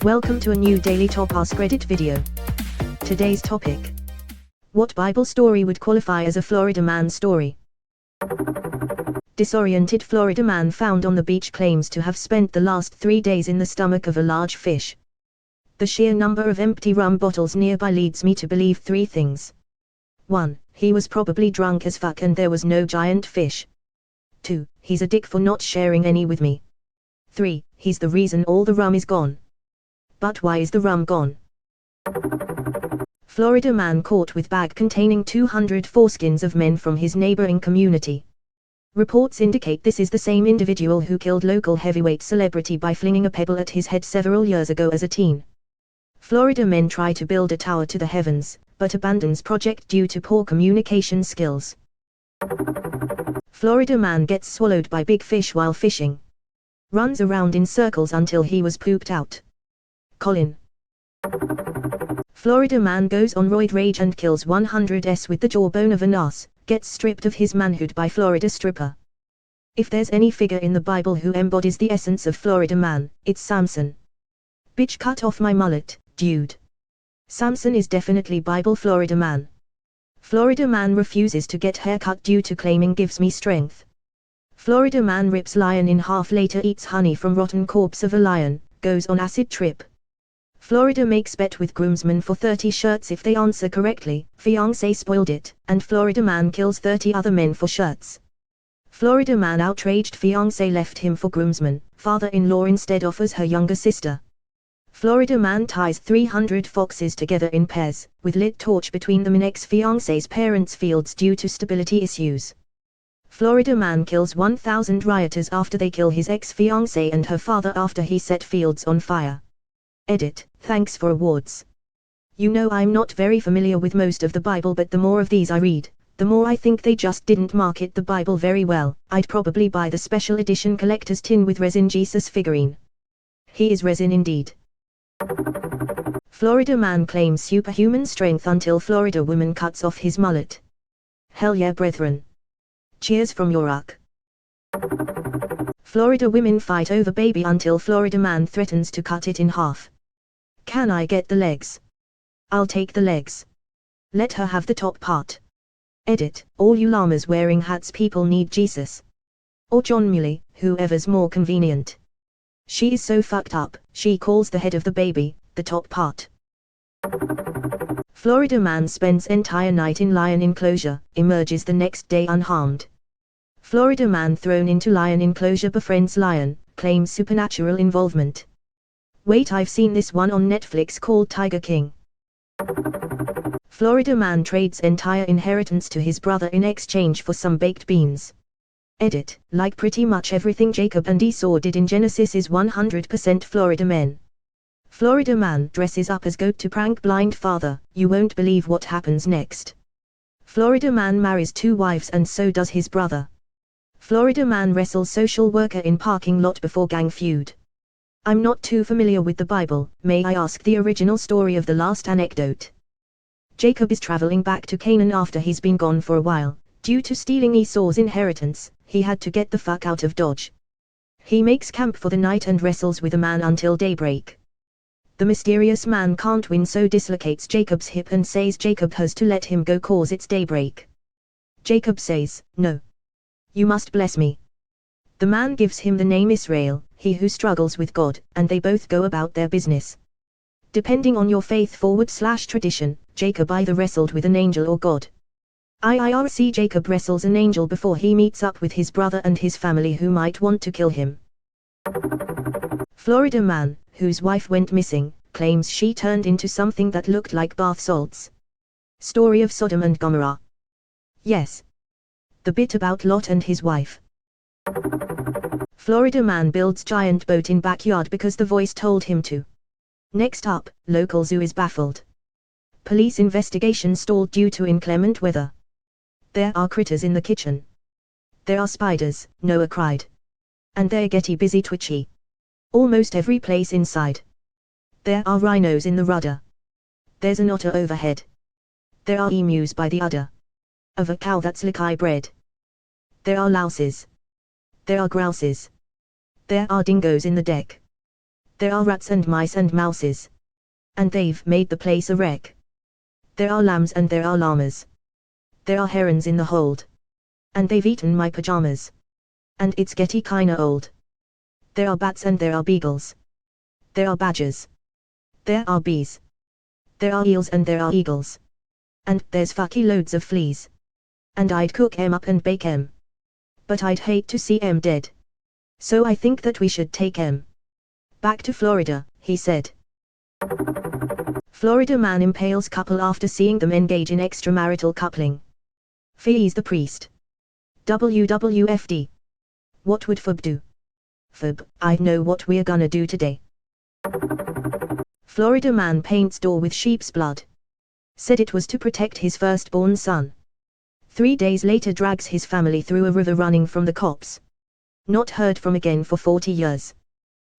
Welcome to a new daily top Askreddit video. Today's topic: what Bible story would qualify as a Florida man story? Disoriented Florida man found on the beach claims to have spent the last 3 days in the stomach of a large fish. The sheer number of empty rum bottles nearby leads me to believe 3 things. 1. He was probably drunk as fuck and there was no giant fish. 2. He's a dick for not sharing any with me. 3. He's the reason all the rum is gone. But why is the rum gone? Florida man caught with bag containing 200 foreskins of men from his neighboring community. Reports indicate this is the same individual who killed local heavyweight celebrity by flinging a pebble at his head several years ago as a teen. Florida men try to build a tower to the heavens, but abandons project due to poor communication skills. Florida man gets swallowed by big fish while fishing. Runs around in circles until he was pooped out. Colin. Florida man goes on roid rage and kills 100s with the jawbone of an ass, gets stripped of his manhood by Florida stripper. If there's any figure in the Bible who embodies the essence of Florida man, it's Samson. Bitch, cut off my mullet, dude. Samson is definitely Bible Florida man. Florida man refuses to get haircut due to claiming gives me strength. Florida man rips lion in half, later eats honey from rotten corpse of a lion, goes on acid trip. Florida makes bet with groomsmen for 30 shirts if they answer correctly, fiancé spoiled it, and Florida man kills 30 other men for shirts. Florida man outraged fiancé left him for groomsman, father-in-law instead offers her younger sister. Florida man ties 300 foxes together in pairs, with lit torch between them in ex-fiancé's parents' fields due to stability issues. Florida man kills 1,000 rioters after they kill his ex-fiancé and her father after he set fields on fire. Edit, thanks for awards. You know I'm not very familiar with most of the Bible, but the more of these I read, the more I think they just didn't market the Bible very well. I'd probably buy the special edition collector's tin with resin Jesus figurine. He is resin indeed. Florida man claims superhuman strength until Florida woman cuts off his mullet. Hell yeah, brethren. Cheers from York. Florida women fight over baby until Florida man threatens to cut it in half. Can I get the legs? I'll take the legs. Let her have the top part. Edit, all you llamas wearing hats, people need Jesus. Or John Muley, whoever's more convenient. She is so fucked up, she calls the head of the baby, the top part. Florida man spends entire night in lion enclosure, emerges the next day unharmed. Florida man thrown into lion enclosure befriends lion, claims supernatural involvement. Wait, I've seen this one on Netflix called Tiger King. Florida man trades entire inheritance to his brother in exchange for some baked beans. Edit, like pretty much everything Jacob and Esau did in Genesis is 100% Florida men. Florida man dresses up as goat to prank blind father, you won't believe what happens next. Florida man marries 2 wives and so does his brother. Florida man wrestles social worker in parking lot before gang feud. I'm not too familiar with the Bible, may I ask the original story of the last anecdote? Jacob is traveling back to Canaan after he's been gone for a while. Due to stealing Esau's inheritance, he had to get the fuck out of Dodge. He makes camp for the night and wrestles with a man until daybreak. The mysterious man can't win, so dislocates Jacob's hip and says Jacob has to let him go cause it's daybreak. Jacob says, no. You must bless me. The man gives him the name Israel, he who struggles with God, and they both go about their business. Depending on your faith / tradition, Jacob either wrestled with an angel or God. IRC Jacob wrestles an angel before he meets up with his brother and his family who might want to kill him. Florida man, whose wife went missing, claims she turned into something that looked like bath salts. Story of Sodom and Gomorrah. Yes. The bit about Lot and his wife. Florida man builds giant boat in backyard because the voice told him to. Next up, local zoo is baffled. Police investigation stalled due to inclement weather. There are critters in the kitchen. There are spiders, Noah cried. And they're getty busy twitchy. Almost every place inside. There are rhinos in the rudder. There's an otter overhead. There are emus by the udder. Of a cow that's lick-eye bred. There are louses. There are grouses. There are dingoes in the deck. There are rats and mice and mouses. And they've made the place a wreck. There are lambs and there are llamas. There are herons in the hold. And they've eaten my pajamas. And it's getty kinda old. There are bats and there are beagles. There are badgers. There are bees. There are eels and there are eagles. And there's fucky loads of fleas. And I'd cook 'em up and bake 'em. But I'd hate to see 'em dead. So I think that we should take 'em back to Florida, he said. Florida man impales couple after seeing them engage in extramarital coupling. Fees the priest. WWFD. What would FUB do? FUB, I know what we're gonna do today. Florida man paints door with sheep's blood. Said it was to protect his firstborn son. 3 days later drags his family through a river running from the cops. Not heard from again for 40 years.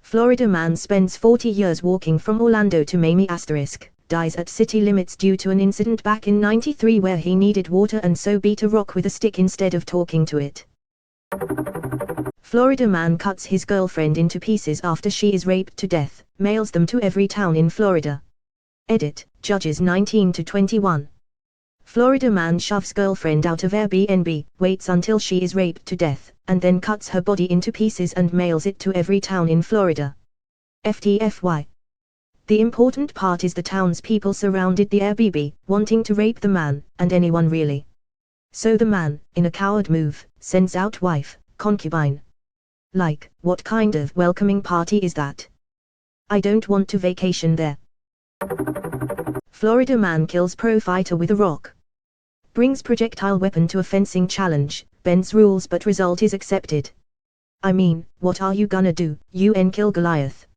Florida man spends 40 years walking from Orlando to Miami *, dies at city limits due to an incident back in '93 where he needed water and so beat a rock with a stick instead of talking to it. Florida man cuts his girlfriend into pieces after she is raped to death, mails them to every town in Florida. Edit, Judges 19 to 21. Florida man shoves girlfriend out of Airbnb, waits until she is raped to death, and then cuts her body into pieces and mails it to every town in Florida. FTFY. The important part is the townspeople surrounded the Airbnb, wanting to rape the man, and anyone really. So the man, in a coward move, sends out wife, concubine. Like, what kind of welcoming party is that? I don't want to vacation there. Florida man kills pro fighter with a rock. Brings projectile weapon to a fencing challenge, bends rules but result is accepted. I mean, what are you gonna do, UN kill Goliath?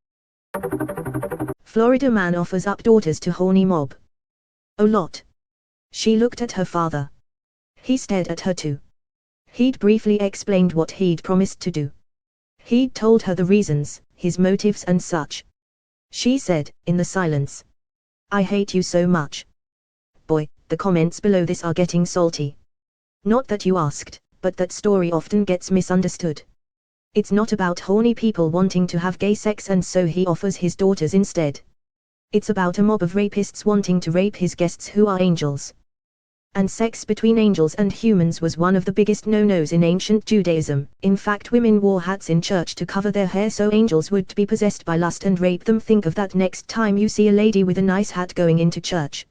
Florida man offers up daughters to horny mob. A lot. She looked at her father. He stared at her too. He'd briefly explained what he'd promised to do. He'd told her the reasons, his motives and such. She said, in the silence, I hate you so much. Boy, the comments below this are getting salty. Not that you asked, but that story often gets misunderstood. It's not about horny people wanting to have gay sex and so he offers his daughters instead. It's about a mob of rapists wanting to rape his guests who are angels. And sex between angels and humans was one of the biggest no-nos in ancient Judaism. In fact, women wore hats in church to cover their hair so angels would be possessed by lust and rape them. Think of that next time you see a lady with a nice hat going into church.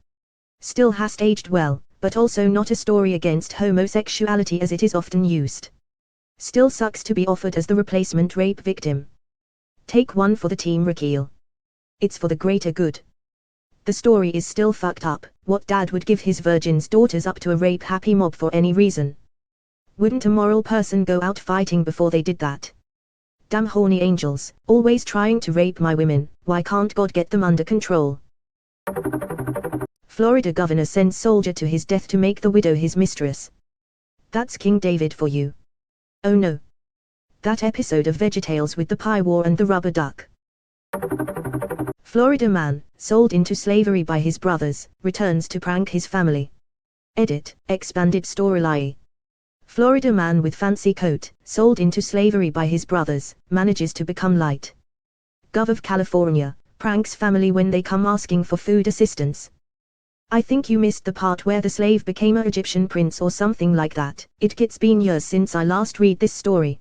Still has aged well, but also not a story against homosexuality as it is often used. Still sucks to be offered as the replacement rape victim. Take one for the team Raquel. It's for the greater good. The story is still fucked up. What dad would give his virgin's daughters up to a rape-happy mob for any reason? Wouldn't a moral person go out fighting before they did that? Damn horny angels, always trying to rape my women, why can't God get them under control? Florida governor sends soldier to his death to make the widow his mistress. That's King David for you. Oh no. That episode of VeggieTales with the pie war and the rubber duck. Florida man, sold into slavery by his brothers, returns to prank his family. Edit, expanded storyline. Florida man with fancy coat, sold into slavery by his brothers, manages to become light. Gov of California, pranks family when they come asking for food assistance. I think you missed the part where the slave became an Egyptian prince or something like that. It's been years since I last read this story.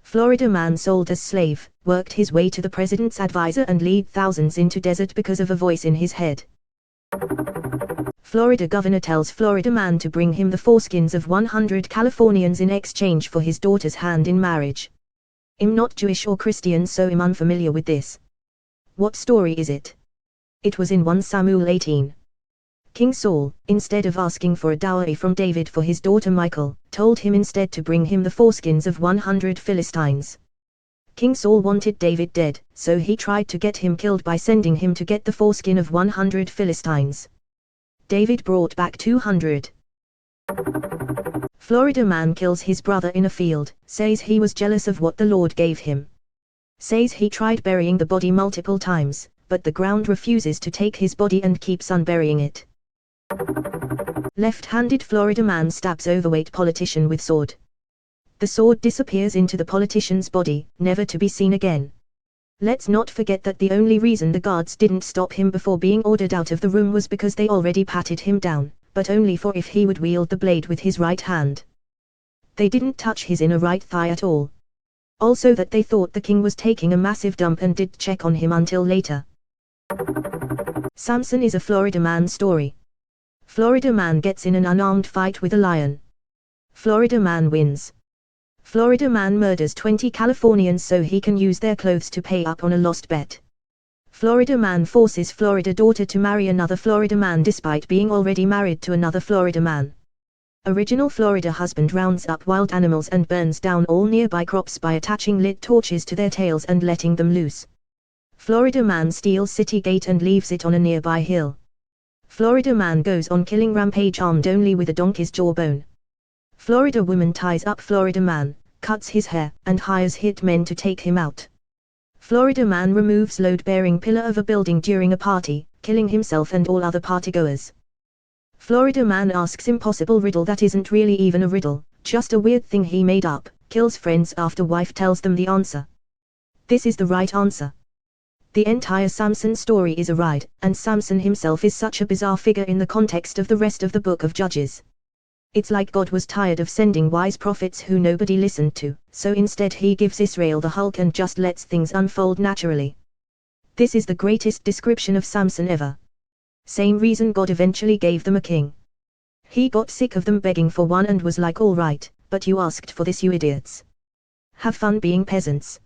Florida man sold as slave, worked his way to the president's advisor and lead thousands into desert because of a voice in his head. Florida governor tells Florida man to bring him the foreskins of 100 Californians in exchange for his daughter's hand in marriage. I'm not Jewish or Christian so I'm unfamiliar with this. What story is it? It was in 1 Samuel 18. King Saul, instead of asking for a dowry from David for his daughter Michal, told him instead to bring him the foreskins of 100 Philistines. King Saul wanted David dead, so he tried to get him killed by sending him to get the foreskin of 100 Philistines. David brought back 200. Florida man kills his brother in a field, says he was jealous of what the Lord gave him. Says he tried burying the body multiple times, but the ground refuses to take his body and keeps on burying it. Left-handed Florida man stabs overweight politician with sword. The sword disappears into the politician's body, never to be seen again. Let's not forget that the only reason the guards didn't stop him before being ordered out of the room was because they already patted him down, but only for if he would wield the blade with his right hand. They didn't touch his inner right thigh at all. Also that they thought the king was taking a massive dump and did check on him until later. Samson is a Florida man story. Florida man gets in an unarmed fight with a lion. Florida man wins. Florida man murders 20 Californians so he can use their clothes to pay up on a lost bet. Florida man forces Florida daughter to marry another Florida man despite being already married to another Florida man. Original Florida husband rounds up wild animals and burns down all nearby crops by attaching lit torches to their tails and letting them loose. Florida man steals city gate and leaves it on a nearby hill. Florida man goes on killing rampage armed only with a donkey's jawbone. Florida woman ties up Florida man, cuts his hair, and hires hit men to take him out. Florida man removes load-bearing pillar of a building during a party, killing himself and all other partygoers. Florida man asks impossible riddle that isn't really even a riddle, just a weird thing he made up, kills friends after wife tells them the answer. This is the right answer. The entire Samson story is a ride, and Samson himself is such a bizarre figure in the context of the rest of the book of Judges. It's like God was tired of sending wise prophets who nobody listened to, so instead he gives Israel the Hulk and just lets things unfold naturally. This is the greatest description of Samson ever. Same reason God eventually gave them a king. He got sick of them begging for one and was like, all right, but you asked for this, you idiots. Have fun being peasants.